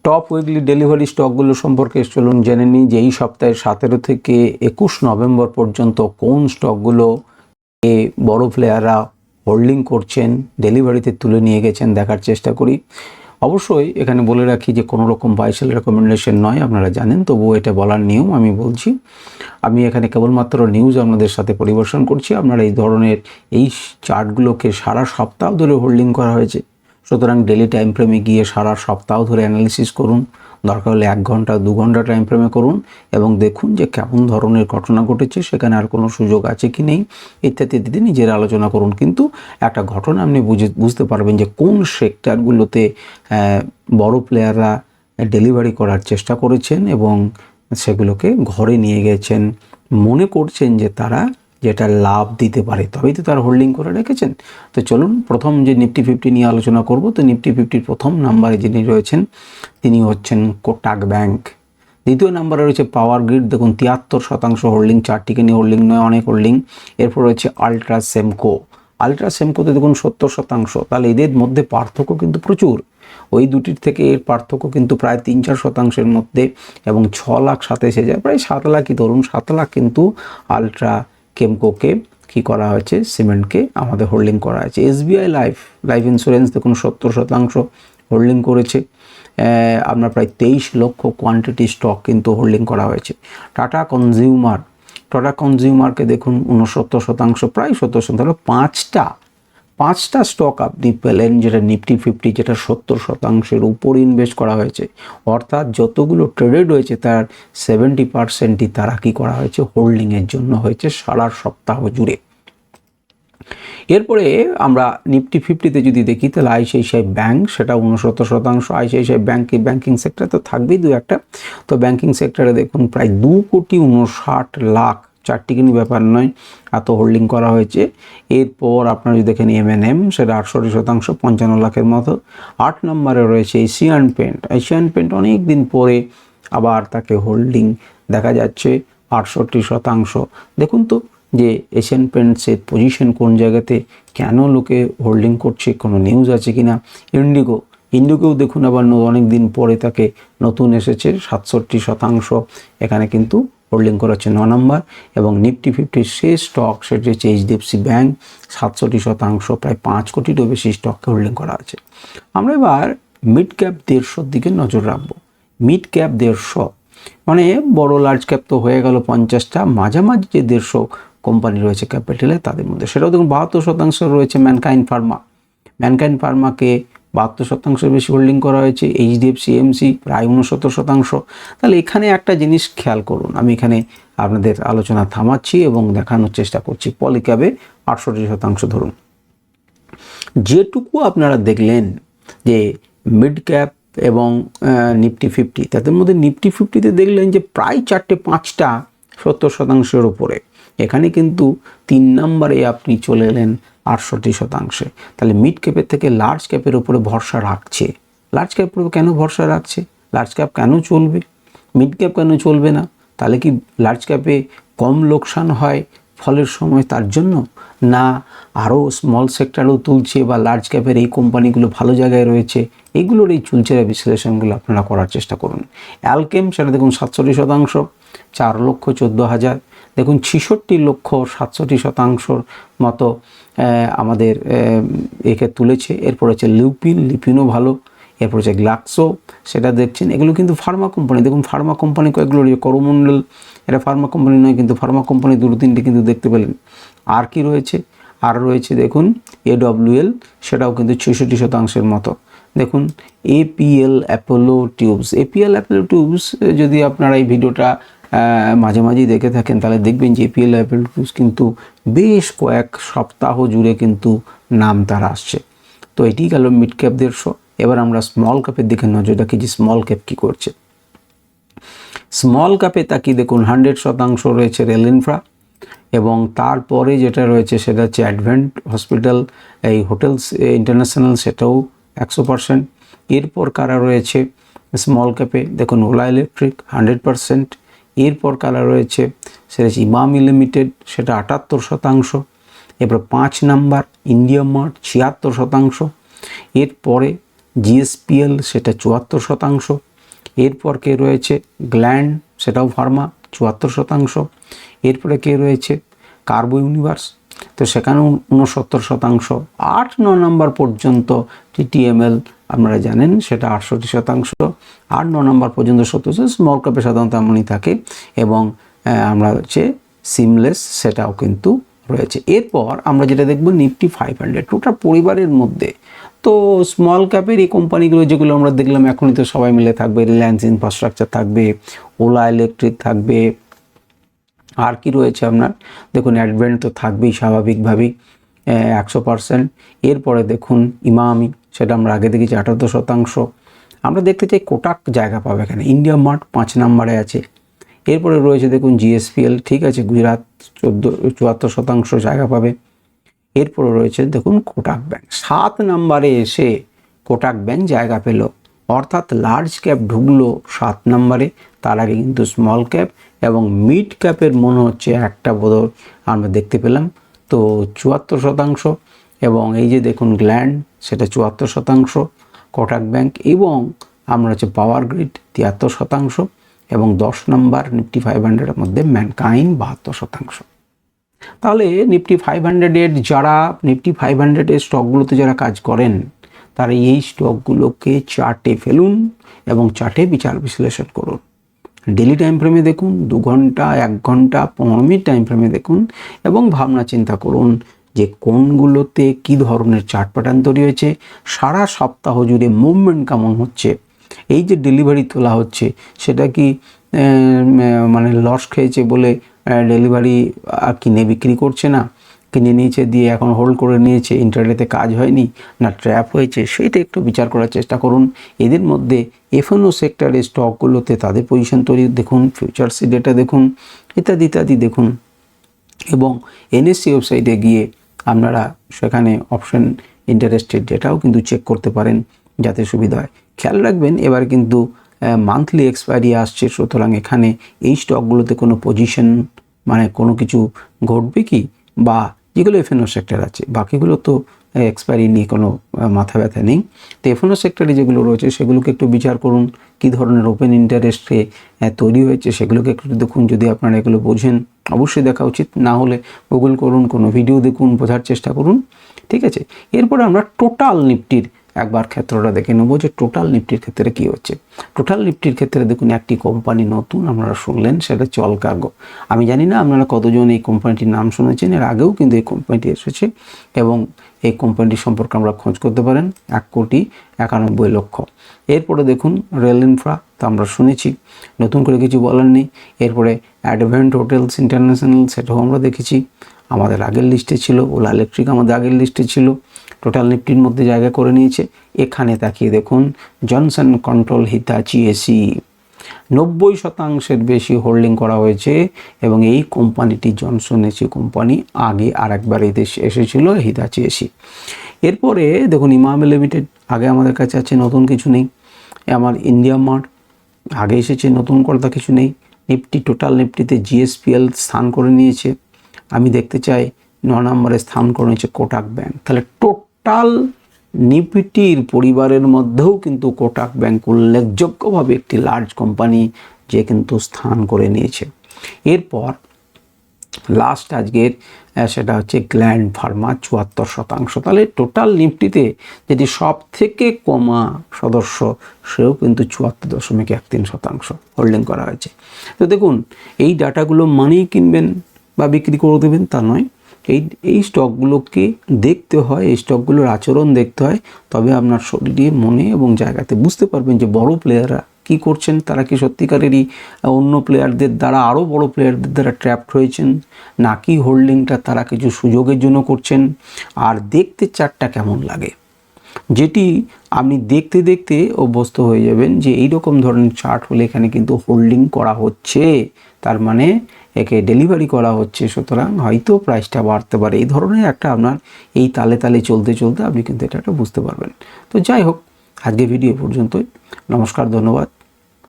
Top weekly delivery স্টকগুলো সম্পর্কে চলুন জেনে নিই যে এই সপ্তাহের 17 থেকে 21 নভেম্বর পর্যন্ত কোন স্টকগুলো বড় প্লেয়াররা হোল্ডিং করছেন, ডেলিভারিতে তুলে নিয়ে গেছেন দেখার চেষ্টা করি। অবশ্যই এখানে বলে রাখি যে কোনো রকম বাইসেল রেকমেন্ডেশন নয়, আপনারা জানেন, তবুও এটা বলার নিয়ম আমি বলছি। আমি এখানে কেবলমাত্র নিউজ আপনাদের সাথে পরিবেশন করছি। আপনারা এই ধরনের এই চার্টগুলোকে সারা সপ্তাহ ধরে হোল্ডিং করা হয়েছে, সুতরাং ডেলি টাইম ফ্রেমে গিয়ে সারা সপ্তাহ ধরে অ্যানালিসিস করুন, দরকার হলে 1 ঘন্টা 2 ঘন্টা টাইম ফ্রেমে করুন এবং দেখুন যে কেমন ধরনের ঘটনা ঘটেছে, সেখানে আর কোনো সুযোগ আছে কি নেই ইত্যাদি ইত্যাদি নিজের আলোচনা করুন। কিন্তু একটা ঘটনা আপনি বুঝতে পারবেন যে কোন সেক্টরগুলোতে বড় প্লেয়াররা ডেলিভারি করার চেষ্টা করেছেন এবং সেগুলোকে ঘরে নিয়ে গেছেন, মনে করছেন যে তারা যেটা লাভ দিতে পারে, তবেই তো তারা হোল্ডিং করে রেখেছেন। তো চলুন প্রথম যে নিফটি 50 নিয়ে আলোচনা করব। তো নিফটি 50-র প্রথম নাম্বারে যিনি রয়েছেন তিনি হচ্ছেন কোটাক ব্যাংক। দ্বিতীয় নাম্বারে রয়েছে পাওয়ার গ্রিড, দেখুন 73% হোল্ডিং, চারটিকে নিয়ে হোল্ডিং নয়, অনেক হোল্ডিং। এরপর রয়েছে আল্ট্রাসেমকো। আল্ট্রাসেমকোতে দেখুন 70%, তাহলে এদের মধ্যে পার্থক্য কিন্তু প্রচুর। ওই দুটির থেকে এর পার্থক্য কিন্তু প্রায় 3-4%-এর মধ্যে, এবং 6,27,000 প্রায় 7 লাখই ধরুন, 7 লাখ কিন্তু আল্ট্রা কেমকোকে কি করা হয়েছে, সিমেন্টকে আমাদের হোল্ডিং করা হয়েছে। এসবিআই লাইফ ইন্স্যুরেন্স দেখুন 70% হোল্ডিং করেছে, আপনার প্রায় 23 লক্ষ কোয়ান্টিটি স্টক কিন্তু হোল্ডিং করা হয়েছে। টাটা কনজিউমারকে দেখুন 69%, প্রায় 70%, তাহলে পাঁচটা স্টক আপনি পেলেন যেটা নিফটি 50 যেটা 70%-এর উপর ইনভেস্ট করা হয়েছে, অর্থাৎ যতগুলো ট্রেডেড হয়েছে তার 70%ই তারা কি করা হয়েছে, হোল্ডিংয়ের জন্য হয়েছে সারা সপ্তাহ জুড়ে। এরপরে আমরা নিফটি 50-তে যদি দেখি তাহলে আইসিআইসিআই ব্যাংক, সেটা 69%। আইসিআইসিআই ব্যাংকিং সেক্টর তো থাকবেই দু একটা, তো ব্যাংকিং সেক্টরে দেখুন প্রায় 2,59,00,000, চারটিকে নিয়ে ব্যাপার নয়, এত হোল্ডিং করা হয়েছে। এরপর আপনারা যদি দেখেন এমএনএম, সেটা 68%, 55 লাখের মতো। 8 নম্বরে রয়েছে এশিয়ান পেন্ট অনেক দিন পরে আবার তাকে হোল্ডিং দেখা যাচ্ছে 68%। দেখুন তো যে এশিয়ান পেন্টসের পজিশন কোন জায়গাতে, কেন লোকে হোল্ডিং করছে, কোনো নিউজ আছে কিনা। ইন্ডিগোও দেখুন আবার অনেক দিন পরে তাকে নতুন এসেছে 67%, এখানে কিন্তু হোল্ডিং করা হচ্ছে 9 নম্বর। এবং নিফটি 50-র শেষ স্টক সেটা হচ্ছে এইচডিএফসি ব্যাংক, 67%, প্রায় 5 কোটিরও বেশি স্টককে হোল্ডিং করা আছে। আমরা এবার মিড ক্যাপ 150-র দিকে নজর রাখবো। মিড ক্যাপ 150 মানে বড় লার্জ ক্যাপ তো হয়ে গেল 50টা, মাঝামাঝি যে 150 কোম্পানি রয়েছে ক্যাপিটালে তাদের মধ্যে, সেটাও দেখুন 72% রয়েছে ম্যানকাইন্ড ফার্মাকে 72% বেশি হোল্ডিং করা হয়েছে। এইচডিএফসি এমসি প্রায় 69%। তাহলে এখানে একটা জিনিস খেয়াল করুন, আমি এখানে আপনাদের আলোচনা থামাচ্ছি এবং দেখানোর চেষ্টা করছি। পলিক্যাবে 68% ধরুন। যেটুকু আপনারা দেখলেন যে মিড ক্যাপ এবং নিফটি 50, তাদের মধ্যে নিফটি 50-তে দেখলেন যে প্রায় 4-5টা 70%-এর উপরে, এখানে কিন্তু 3 নম্বরে আপনি চলে এলেন 68%। তাহলে মিড ক্যাপের থেকে লার্জ ক্যাপের উপরে ভরসা রাখছে। লার্জ ক্যাপের উপরে কেন ভরসা রাখছে? লার্জ ক্যাপ কেন চলবে, মিড ক্যাপ কেন চলবে না? তাহলে কি লার্জ ক্যাপে কম লোকসান হয় ফলের সময় তার জন্য, না আরও স্মল সেক্টরও তুলছে, বা লার্জ ক্যাপের এই কোম্পানিগুলো ভালো জায়গায় রয়েছে, এগুলোর এই চুলচেরা বিশ্লেষণগুলো আপনারা করার চেষ্টা করুন। অ্যালকেম, সেটা দেখুন 67%, 4,14,000। দেখুন 66,67,000 মতো আমাদের একে তুলেছে। এরপর হচ্ছে লিপিনও ভালো। এরপর হচ্ছে গ্লাক্সো, সেটা দেখছেন, এগুলো কিন্তু ফার্মা কোম্পানি। দেখুন ফার্মা কোম্পানি কয়েকগুলো রয়েছে, করমণ্ডল, এটা ফার্মা কোম্পানি নয়, কিন্তু ফার্মা কোম্পানি 2-3টে কিন্তু দেখতে পেলেন। আর কি রয়েছে, আর রয়েছে দেখুন AWL, সেটাও কিন্তু 66%-এর মতো। দেখুন APL অ্যাপোলো টিউবস, যদি আপনারা এই ভিডিওটা মাঝে দেখে থাকেন তাহলে দেখবেন যে APL অ্যাপোলো টিউবস কিন্তু বেশ কয়েক সপ্তাহ জুড়ে কিন্তু নাম তার আসছে। তো এটি গেল মিড ক্যাপ 150। এবার আমরা স্মল ক্যাপের দিকে নজর রাখি যে স্মল ক্যাপ কী করছে। স্মল ক্যাপে তাকিয়ে দেখুন 100% রয়েছে রেল ইনফ্রা, এবং তারপরে যেটা রয়েছে সেটা হচ্ছে অ্যাডভেন্ট হসপিটাল, এই হোটেলস ইন্টারন্যাশনাল, সেটাও 100%। এরপর কারা রয়েছে স্মল ক্যাপে, দেখুন ওলা ইলেকট্রিক 100%। এরপর কারা রয়েছে সেটা হচ্ছে ইমামি লিমিটেড, সেটা 78%। এরপর 5 নাম্বার ইন্ডিয়া মার্ট 76%। এরপরে জিএসপিএল, সেটা 74%। এরপর কে রয়েছে গ্ল্যান্ড, সেটাও ফার্মা 74%। এরপরে কে রয়েছে কার্বো ইউনিভার্স, তো সেখানেও 69%। 8-9 নম্বর পর্যন্ত টিটিএমএল আপনারা জানেন সেটা 68%। 8-9 নম্বর পর্যন্ত 70। স্মল ক্যাপে সাধারণত এমনই থাকে। এবং আমরা হচ্ছে সিমলেস, সেটাও কিন্তু রয়েছে। এরপর আমরা যেটা দেখব নিফটি 500 টোটাল পরিবারের মধ্যে। তো স্মল ক্যাপের এই কোম্পানিগুলো যেগুলো আমরা দেখলাম এখনই তো সবাই মিলে থাকবে, রিলায়েন্স ইনফ্রাস্ট্রাকচার থাকবে, ওলা ইলেকট্রিক থাকবে, আর কি রয়েছে আপনার দেখুন অ্যাডভেন্ট তো থাকবেই স্বাভাবিকভাবেই 100%। এরপরে দেখুন ইমামি, সেটা আমরা আগে দেখেছি 78%। আমরা দেখতে চাই কোটাক জায়গা পাবে এখানে, ইন্ডিয়া মার্ট 5 নম্বরে আছে। এরপরে রয়েছে দেখুন জিএসপিএল, ঠিক আছে, গুজরাট 74% জায়গা পাবে। এরপরে রয়েছে দেখুন কোটাক ব্যাংক 7 নম্বরে এসে কোটাক ব্যাংক জায়গা পেল, অর্থাৎ লার্জ ক্যাপ ঢুকলো 7 নম্বরে। তার আগে কিন্তু স্মল ক্যাপ এবং মিড ক্যাপের মনে হচ্ছে একটা বদল আমরা দেখতে পেলাম, তো 74%। এবং এই যে দেখুন গ্ল্যান্ড, সেটা 74%, কোটাক ব্যাংক এবং আমরা হচ্ছে পাওয়ার গ্রিড 73%। এবং 10 নম্বর নিফটি 500-এর মধ্যে ম্যানকাইন্ড 72%। তাহলে নিফটি 500-এর যারা নিফটি 500-এর স্টকগুলোতে যারা কাজ করেন তারা এই স্টকগুলোকে চার্টে ফেলুন এবং চার্টে বিচার বিশ্লেষণ করুন। ডেলি টাইম ফ্রেমে দেখুন, 2 ঘন্টা, 1 ঘন্টা, 15 মিনিট টাইম ফ্রেমে দেখুন এবং ভাবনা চিন্তা করুন যে কোনগুলোতে কি ধরনের চার্ট প্যাটার্ন তৈরি হয়েছে, সারা সপ্তাহ জুড়ে মুভমেন্ট কেমন হচ্ছে, এই যে ডেলিভারি তোলা হচ্ছে সেটা কি মানে লস খেয়েছে বলে ডেলিভারি কিনে বিক্রি করছে না, কিনে নিয়েছে দিয়ে এখন হোল্ড করে নিয়েছে, ইন্টারনেটে কাজ হয়নি না ট্র্যাপ হয়েছে, সেইটা একটু বিচার করার চেষ্টা করুন। এদের মধ্যে এফএনও সেক্টরের স্টকগুলোতে তাদের পজিশন তৈরি দেখুন, ফিউচার্সের ডেটা দেখুন, ইত্যাদি ইত্যাদি দেখুন। এবং এনএসসি ওয়েবসাইটে গিয়ে আপনারা সেখানে অপশন ইন্টারেস্টেড ডেটাও কিন্তু চেক করতে পারেন যাতে সুবিধা হয়। খেয়াল রাখবেন এবার কিন্তু মান্থলি এক্সপায়ারি আসছে, সুতরাং এখানে এই স্টকগুলোতে কোনো পজিশন মানে কোনো কিছু ঘটবে কি, বা যেগুলো এফএনও সেক্টর আছে বাকিগুলো তো এক্সপায়ারি নিয়ে কোনো মাথা ব্যথা নেই। তো এফএনও সেক্টরে যেগুলো রয়েছে সেগুলোকে একটু বিচার করুন, কী ধরনের ওপেন ইন্টারেস্টে তৈরি হয়েছে সেগুলোকে একটু দেখুন। যদি আপনারা এগুলো বোঝেন অবশ্যই দেখা উচিত, না হলে গুগল করুন, কোনো ভিডিও দেখুন, বোঝার চেষ্টা করুন, ঠিক আছে। এরপরে আমরা টোটাল নিফটির একবার ক্ষেত্রটা দেখে নেবো যে টোটাল নিফটির ক্ষেত্রে কী হচ্ছে। টোটাল নিফটির ক্ষেত্রে দেখুন একটি কোম্পানি নতুন আপনারা শুনলেন, সেটা চল কার্গো। আমি জানি না আপনারা কতজন এই কোম্পানিটির নাম শুনেছেন, এর আগেও কিন্তু এই কোম্পানিটি এসেছে এবং এই কোম্পানিটি সম্পর্কে আমরা খোঁজ করতে পারেন 1,91,00,000। এরপরে দেখুন রেল ইনফ্রা, তো আমরা শুনেছি, নতুন করে কিছু বলার নেই। এরপরে অ্যাডভেন্ট হোটেলস ইন্টারন্যাশনাল, সেটাও আমরা দেখেছি, আমাদের আগের লিস্টে ছিল। ওলা ইলেকট্রিক আমাদের আগের লিস্টে ছিল, টোটাল নিফটির মধ্যে জায়গা করে নিয়েছে। এখানে তাকিয়ে দেখুন জনসন কন্ট্রোল, হিতাচি এসি 90% বেশি হোল্ডিং করা হয়েছে এবং এই কোম্পানিটি জনসন এসি কোম্পানি আগে আরেকবার এই দেশে এসেছিল হিতাচি এসি। এরপরে দেখুন ইমামি লিমিটেড, আগে আমাদের কাছে আছে, নতুন কিছু নেই। আমার ইন্ডিয়া মার্ট আগে এসেছে, নতুন কথা কিছু নেই। নিফটি টোটাল নিফটিতে জিএসপিএল স্থান করে নিয়েছে। আমি দেখতে চাই 9 নম্বরে স্থান করে নিয়েছে কোটাক ব্যাংক। তাহলে টোটাল নিফটির পরিবারের মধ্যেও কিন্তু কোটাক ব্যাংক উল্লেখযোগ্যভাবে একটি লার্জ কোম্পানি যে কিন্তু স্থান করে নিয়েছে। এরপর লাস্ট আজকের সেটা হচ্ছে গ্ল্যান্ড ফার্মা 74%। তাহলে টোটাল নিফটিতে যেটি সব থেকে কমা সদস্য সেও কিন্তু 74.13% হোল্ডিং করা হয়েছে। তো দেখুন এই ডাটাগুলো মানেই কিনবেন বা বিক্রি করে দেবেন তা নয়, এই স্টকগুলোকে দেখতে হয়, এই স্টকগুলোর আচরণ দেখতে হয়, তবে আপনার শরীরে মনে এবং জায়গাতে বুঝতে পারবেন যে বড় প্লেয়াররা কী করছেন, তারা কি সত্যিকারেরই অন্য প্লেয়ারদের দ্বারা, আরও বড় প্লেয়ারদের দ্বারা ট্র্যাপড হয়েছেন, নাকি হোল্ডিংটা তারা কিছু সুযোগের জন্য করছেন। আর দেখতে চার্টটা কেমন লাগে, যেটি আপনি দেখতে দেখতে অভ্যস্ত হয়ে যাবেন যে এই রকম ধরনের চার্ট হলে এখানে কিন্তু হোল্ডিং করা হচ্ছে, তার মানে একে ডেলিভারি করা হচ্ছে, সুতরাং হয়তো প্রাইসটা বাড়তে পারে। এই ধরনের একটা আপনার এই তালে তালে চলতে চলতে আপনি কিন্তু এটা বুঝতে পারবেন। তো যাই হোক, আজকে ভিডিও পর্যন্তই। নমস্কার, ধন্যবাদ।